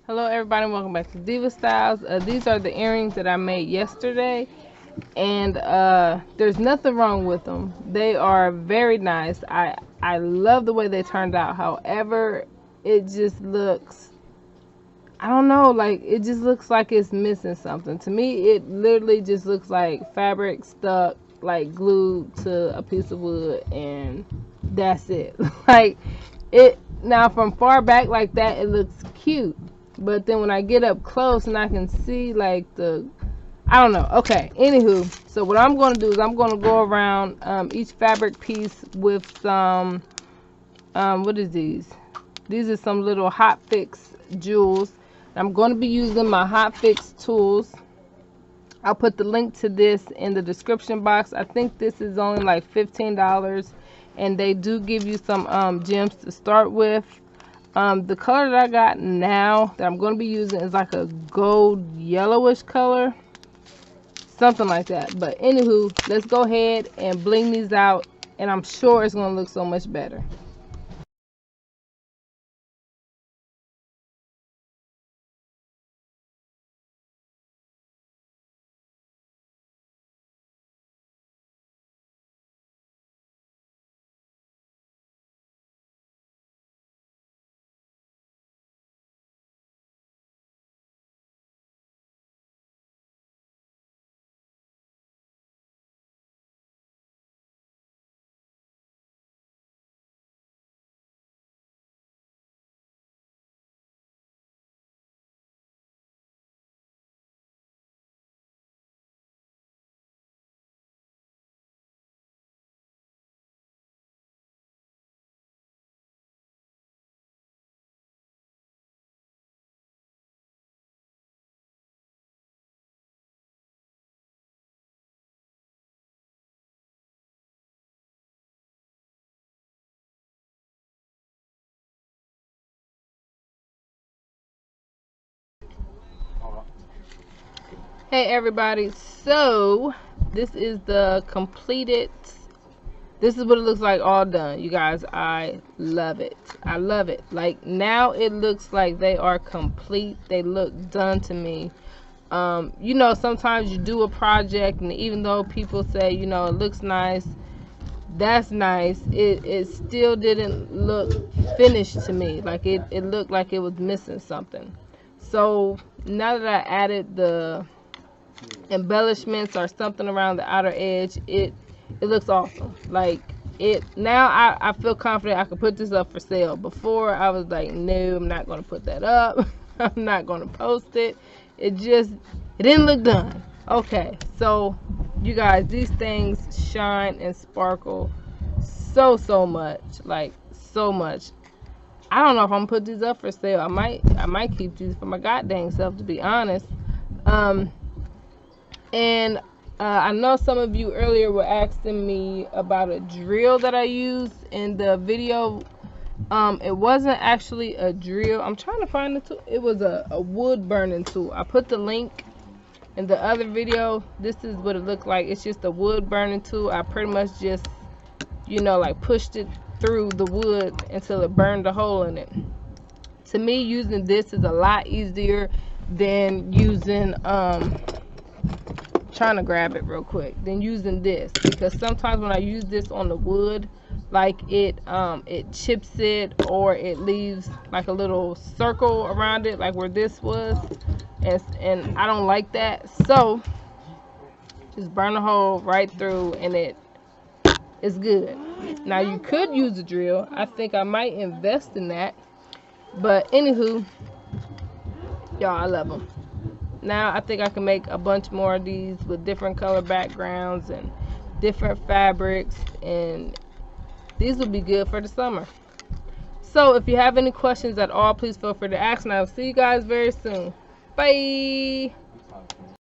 Hello everybody, welcome back to Diva Styles. These are the earrings that I made yesterday, and there's nothing wrong with them. They are very nice. I love the way they turned out. However, it just looks, I don't know, like it just looks like it's missing something. To me, it literally just looks like fabric stuck, like glued to a piece of wood, and that's it. Like it now from far back like that, it looks cute, but then when I get up close and I can see like I don't know. Okay, anywho, so what I'm going to do is I'm going to go around each fabric piece with some what is these are some little hot fix jewels. I'm going to be using my hot fix tools. I'll put the link to this in the description box. I think this is only like $15, and they do give you some gems to start with. The color that I got now that I'm going to be using is like a gold yellowish color, something like that. But anywho, let's go ahead and bling these out, and I'm sure it's going to look so much better. Hey everybody, so this is the completed, this is what it looks like all done. You guys, I love it. I love it. Like now it looks like they are complete. They look done to me. You know, sometimes you do a project and even though people say, you know, it looks nice, that's nice, it still didn't look finished to me. Like it looked like it was missing something. So now that I added the embellishments or something around the outer edge, it looks awesome. Like it now, I feel confident I could put this up for sale. Before I was like, no, I'm not gonna put that up. I'm not gonna post it. It didn't look done. Okay, so you guys, these things shine and sparkle so much, like so much. I don't know if I'm gonna put these up for sale. I might keep these for my goddamn self, to be honest. um and I know some of you earlier were asking me about a drill that I used in the video. It wasn't actually a drill. I'm trying to find the tool. It was a wood burning tool. I put the link in the other video. This is what it looked like. It's just a wood burning tool. I pretty much just, you know, like pushed it through the wood until it burned a hole in it. To me, using this is a lot easier than using trying to grab it real quick, than using this, because sometimes when I use this on the wood, like it chips it, or it leaves like a little circle around it, like where this was, and I don't like that. So just burn a hole right through and it's good. Now you could use a drill. I think I might invest in that, but anywho, y'all, I love them. Now I think I can make a bunch more of these with different color backgrounds and different fabrics, and these will be good for the summer. So if you have any questions at all, please feel free to ask, and I'll see you guys very soon. Bye.